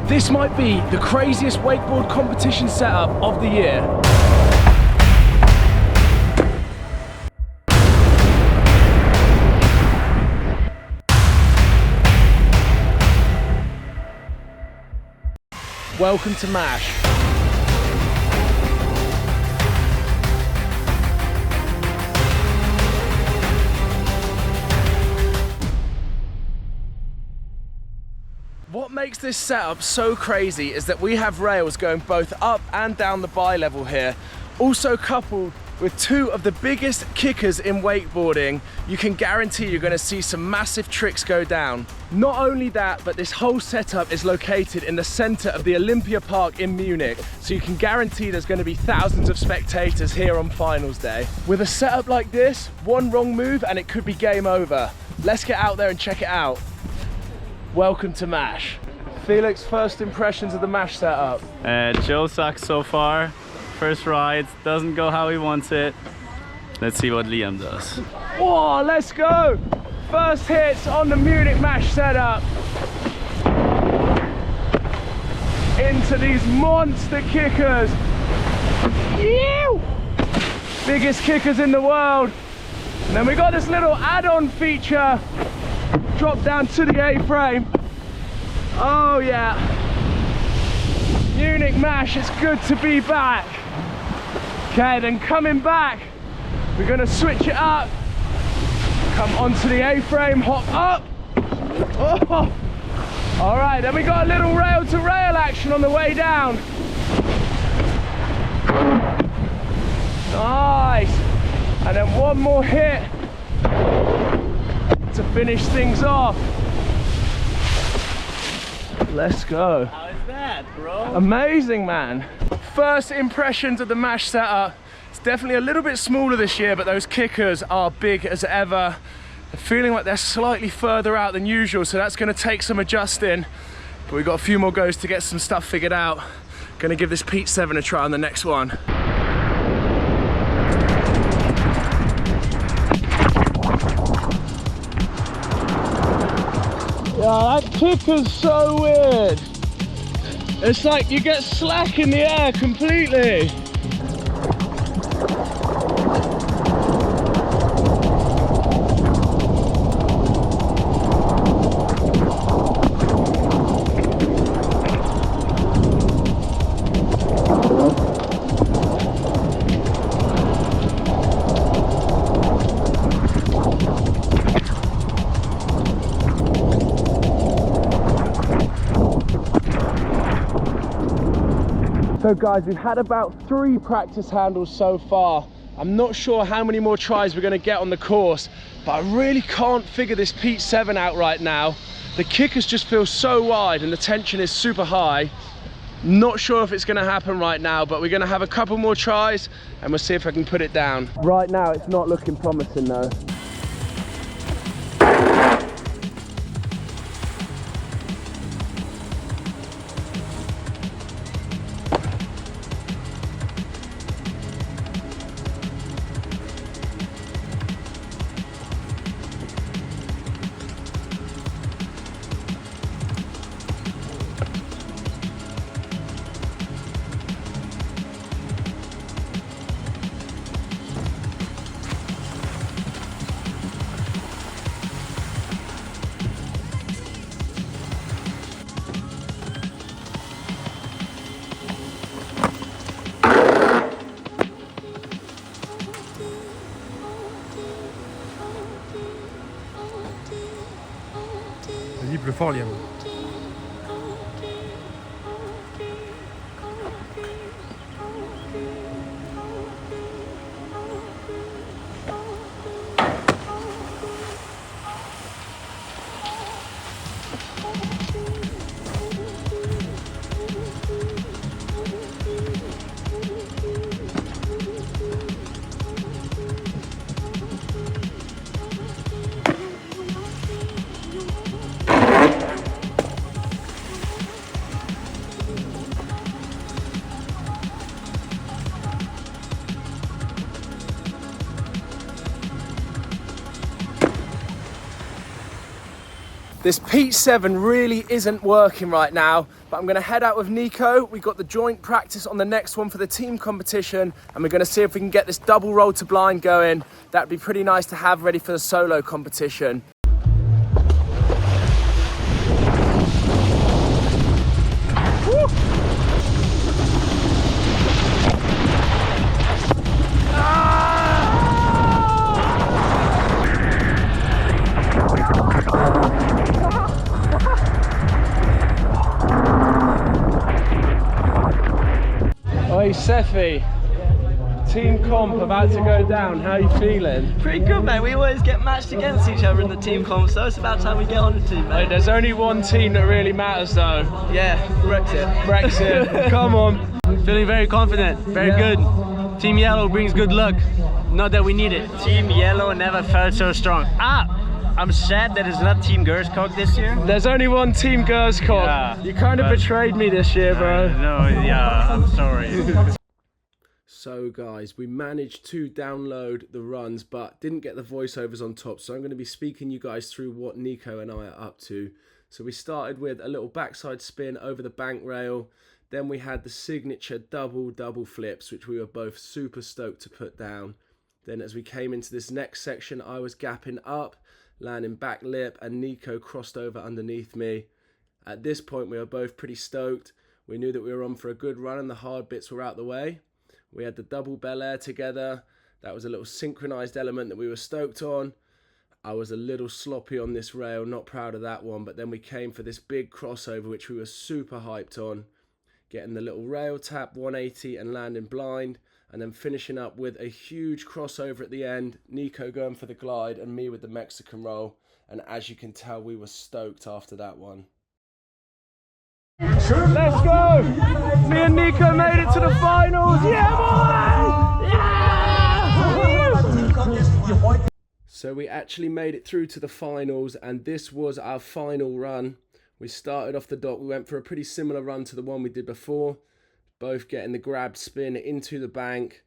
This might be the craziest wakeboard competition setup of the year. Welcome to Mash. What makes this setup so crazy is that we have rails going both up and down the bi-level here, also coupled with two of the biggest kickers in wakeboarding. You can guarantee you're going to see some massive tricks go down. Not only that, but this whole setup is located in the center of the Olympia Park in Munich, so you can guarantee there's going to be thousands of spectators here on finals day. With a setup like this, one wrong move and it could be game over. Let's get out there and check it out. Welcome to Mash. Felix, first impressions of the Mash setup? Joe sucks so far. First ride, doesn't go how he wants it. Let's see what Liam does. Whoa, let's go! First hits on the Munich Mash setup. Into these monster kickers. Ew! Biggest kickers in the world. And then we got this little add-on feature. Drop down to the A-frame. Oh yeah. Munich Mash, it's good to be back. Okay, then coming back, we're gonna switch it up. Come onto the A-frame, hop up. Oh. All right, then we got a little rail to rail action on the way down. Nice. And then one more hit to finish things off. Let's go. How is that, bro? Amazing, man. First impressions of the Mash setup. It's definitely a little bit smaller this year, but those kickers are big as ever. They're feeling like they're slightly further out than usual, so that's going to take some adjusting. But we've got a few more goes to get some stuff figured out. Going to give this Pete 7 a try on the next one. Yeah, that kicker's so weird. It's like you get slack in the air completely. So guys, we've had about 3 practice handles so far. I'm not sure how many more tries we're going to get on the course, but I really can't figure this Pete 7 out right now. The kickers just feel so wide and the tension is super high. Not sure if it's going to happen right now, but we're going to have a couple more tries and we'll see if I can put it down. Right now it's not looking promising though. Libre Folien. This Peach 7 really isn't working right now, but I'm gonna head out with Nico. We've got the joint practice on the next one for the team competition, and we're gonna see if we can get this double roll to blind going. That'd be pretty nice to have ready for the solo competition. Woo! Oi, Sefi, team comp about to go down, how are you feeling? Pretty good, mate. We always get matched against each other in the team comp, so it's about time we get on the team, mate. Hey, there's only one team that really matters though. Yeah, Brexit. Brexit, come on. Feeling very confident, very good. Team Yellow brings good luck. Not that we need it. Team Yellow never felt so strong. I'm sad that it's not Team Girls Cock this year. There's only one Team Girls Cock. Yeah, you kind of betrayed me this year, bro. No, yeah, I'm sorry. So guys, we managed to download the runs but didn't get the voiceovers on top, so I'm going to be speaking you guys through what Nico and I are up to. So we started with a little backside spin over the bank rail, then we had the signature double flips, which we were both super stoked to put down. Then as we came into this next section, I was gapping up, landing back lip, and Nico crossed over underneath me. At this point we were both pretty stoked. We knew that we were on for a good run and the hard bits were out the way. We had the double Bel Air together. That was a little synchronized element that we were stoked on. I was a little sloppy on this rail, not proud of that one, but then we came for this big crossover which we were super hyped on. Getting the little rail tap 180 and landing blind, and then finishing up with a huge crossover at the end. Nico going for the glide and me with the Mexican roll, and as you can tell we were stoked after that one. Let's go! Me and Nico made it to the finals! Yeah, boy! Yeah! So we actually made it through to the finals, and this was our final run. We started off the dock, we went for a pretty similar run to the one we did before, both getting the grab spin into the bank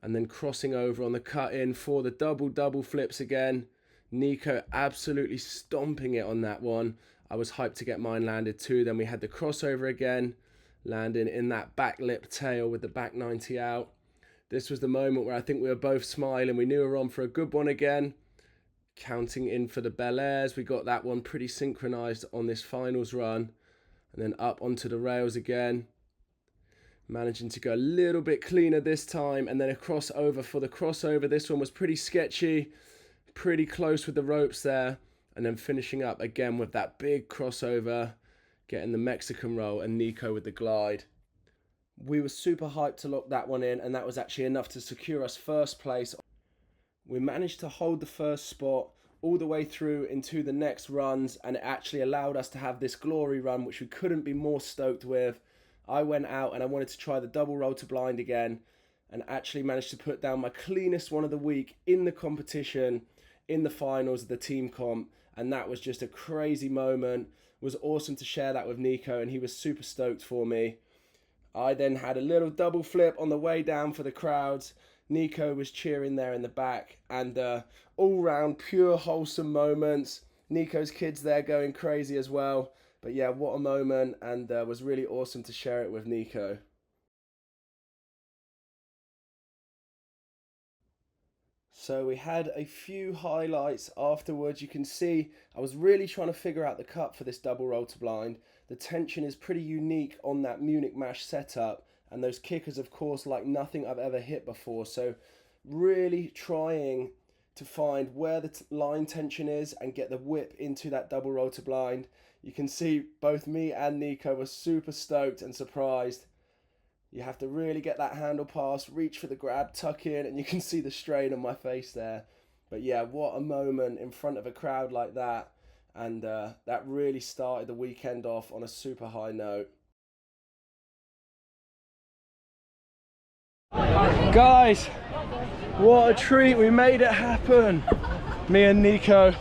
and then crossing over on the cut in for the double flips again. Nico absolutely stomping it on that one. I was hyped to get mine landed too. Then we had the crossover again, landing in that back lip tail with the back 90 out. This was the moment where I think we were both smiling. We knew we were on for a good one again. Counting in for the Bel Airs. We got that one pretty synchronized on this finals run. And then up onto the rails again. Managing to go a little bit cleaner this time. And then a crossover for the crossover. This one was pretty sketchy. Pretty close with the ropes there. And then finishing up again with that big crossover. Getting the Mexican roll and Nico with the glide. We were super hyped to lock that one in. And that was actually enough to secure us first place. We managed to hold the first spot all the way through into the next runs, and it actually allowed us to have this glory run, which we couldn't be more stoked with. I went out and I wanted to try the double roll to blind again, and actually managed to put down my cleanest one of the week in the competition, in the finals of the team comp, and that was just a crazy moment. It was awesome to share that with Nico, and he was super stoked for me. I then had a little double flip on the way down for the crowds. Nico was cheering there in the back, and all round pure wholesome moments. Nico's kids there going crazy as well. But yeah, what a moment, and was really awesome to share it with Nico. So we had a few highlights afterwards. You can see I was really trying to figure out the cut for this double roll to blind. The tension is pretty unique on that Munich Mash setup. And those kickers, of course, like nothing I've ever hit before. So really trying to find where the line tension is and get the whip into that double roll to blind. You can see both me and Nico were super stoked and surprised. You have to really get that handle pass, reach for the grab, tuck in, and you can see the strain on my face there. But yeah, what a moment in front of a crowd like that. And that really started the weekend off on a super high note. Guys, what a treat, we made it happen. Me and Nico,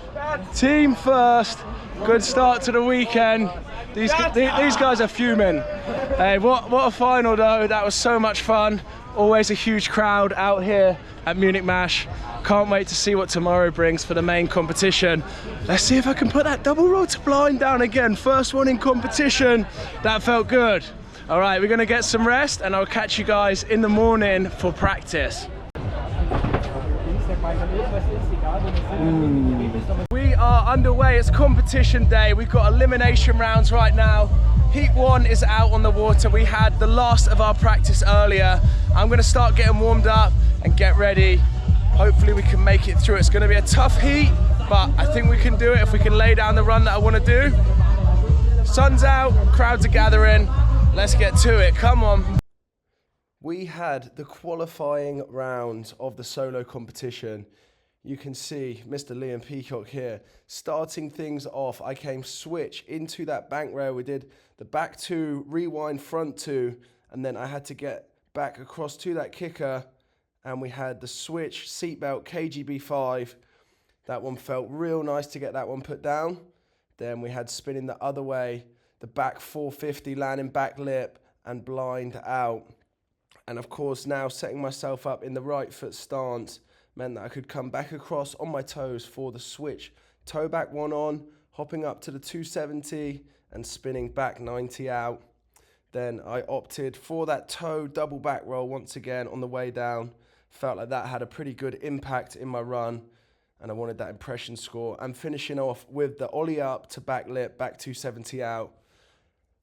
team first, good start to the weekend. These guys are fuming. Hey, what a final though, that was so much fun. Always a huge crowd out here at Munich Mash. Can't wait to see what tomorrow brings for the main competition. Let's see if I can put that double roll to blind down again. First one in competition. That felt good. All right, we're gonna get some rest and I'll catch you guys in the morning for practice. We are underway, it's competition day. We've got elimination rounds right now. Heat 1 is out on the water. We had the last of our practice earlier. I'm gonna start getting warmed up and get ready. Hopefully we can make it through. It's gonna be a tough heat, but I think we can do it if we can lay down the run that I wanna do. Sun's out, crowds are gathering. Let's get to it, come on. We had the qualifying round of the solo competition. You can see Mr. Liam Peacock here. Starting things off, I came switch into that bank rail. We did the back 2, rewind front 2, and then I had to get back across to that kicker, and we had the switch seatbelt KGB 5. That one felt real nice to get that one put down. Then we had spinning the other way, the back 450, landing back lip and blind out. And of course now setting myself up in the right foot stance meant that I could come back across on my toes for the switch. Toe back 1 on, hopping up to the 270 and spinning back 90 out. Then I opted for that toe double back roll once again on the way down. Felt like that had a pretty good impact in my run and I wanted that impression score. And finishing off with the ollie up to back lip, back 270 out.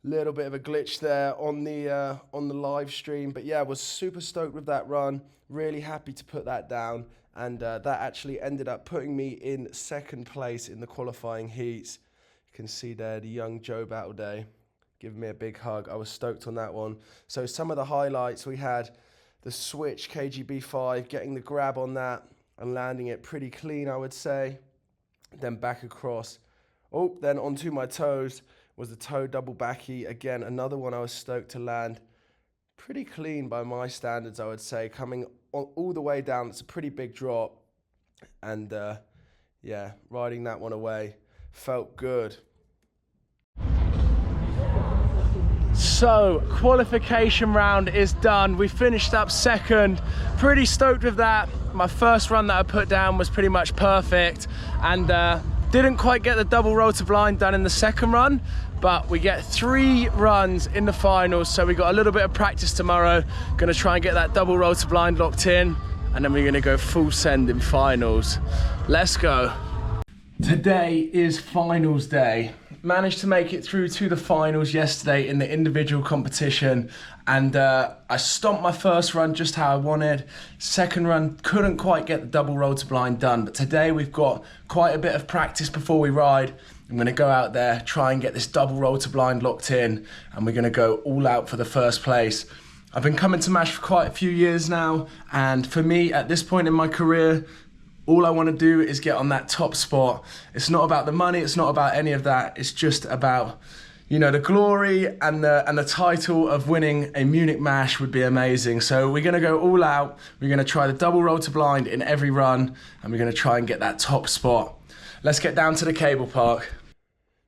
Little bit of a glitch there on the live stream, but yeah, I was super stoked with that run. Really happy to put that down, and that actually ended up putting me in 2nd place in the qualifying heats. You can see there the young Joe Battleday giving me a big hug. I was stoked on that one. So some of the highlights, we had the switch KGB 5, getting the grab on that and landing it pretty clean, I would say. Then back across. Oh, then onto my toes was the toe double backy. Again, another one I was stoked to land. Pretty clean by my standards, I would say. Coming all the way down, it's a pretty big drop. And yeah, riding that one away felt good. So, qualification round is done. We finished up 2nd. Pretty stoked with that. My first run that I put down was pretty much perfect. And didn't quite get the double roll to blind done in the 2nd run, but we get 3 runs in the finals, so we got a little bit of practice tomorrow. Gonna try and get that double roll to blind locked in, and then we're gonna go full send in finals. Let's go. Today is finals day. Managed to make it through to the finals yesterday in the individual competition, and I stomped my first run just how I wanted. 2nd run, couldn't quite get the double roll to blind done, but today we've got quite a bit of practice before we ride. I'm gonna go out there, try and get this double roll to blind locked in, and we're gonna go all out for the 1st place. I've been coming to Mash for quite a few years now, and for me, at this point in my career, all I want to do is get on that top spot. It's not about the money, it's not about any of that. It's just about, you know, the glory and the title of winning a Munich Mash would be amazing. So we're going to go all out. We're going to try the double roll to blind in every run, and we're going to try and get that top spot. Let's get down to the cable park.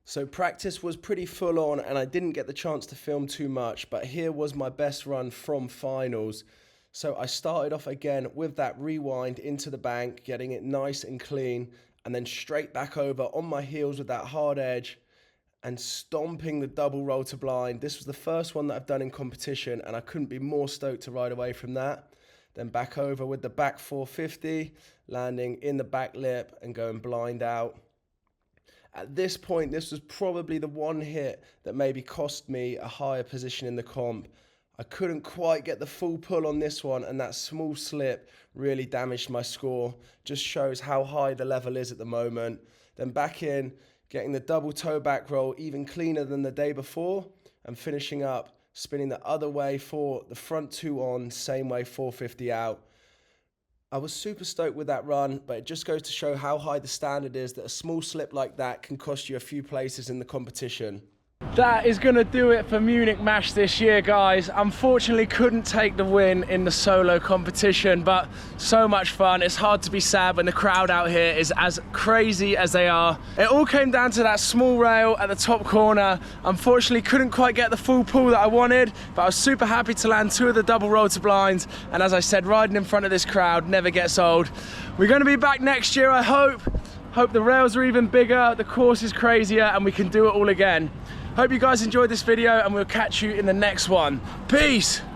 So practice was pretty full on and I didn't get the chance to film too much, but here was my best run from finals. So I started off again with that rewind into the bank, getting it nice and clean, and then straight back over on my heels with that hard edge and stomping the double roll to blind. This was the first one that I've done in competition, and I couldn't be more stoked to ride away from that. Then back over with the back 450, landing in the back lip and going blind out. At this point, this was probably the one hit that maybe cost me a higher position in the comp. I couldn't quite get the full pull on this one, and that small slip really damaged my score. Just shows how high the level is at the moment. Then back in, getting the double toe back roll even cleaner than the day before, and finishing up, spinning the other way for the front 2 on, same way 450 out. I was super stoked with that run, but it just goes to show how high the standard is that a small slip like that can cost you a few places in the competition. That is gonna do it for Munich Mash this year, guys. Unfortunately, couldn't take the win in the solo competition, but so much fun. It's hard to be sad when the crowd out here is as crazy as they are. It all came down to that small rail at the top corner. Unfortunately, couldn't quite get the full pull that I wanted, but I was super happy to land 2 of the double roll to blinds. And as I said, riding in front of this crowd never gets old. We're gonna be back next year, I hope. Hope the rails are even bigger, the course is crazier, and we can do it all again. Hope you guys enjoyed this video, and we'll catch you in the next one. Peace!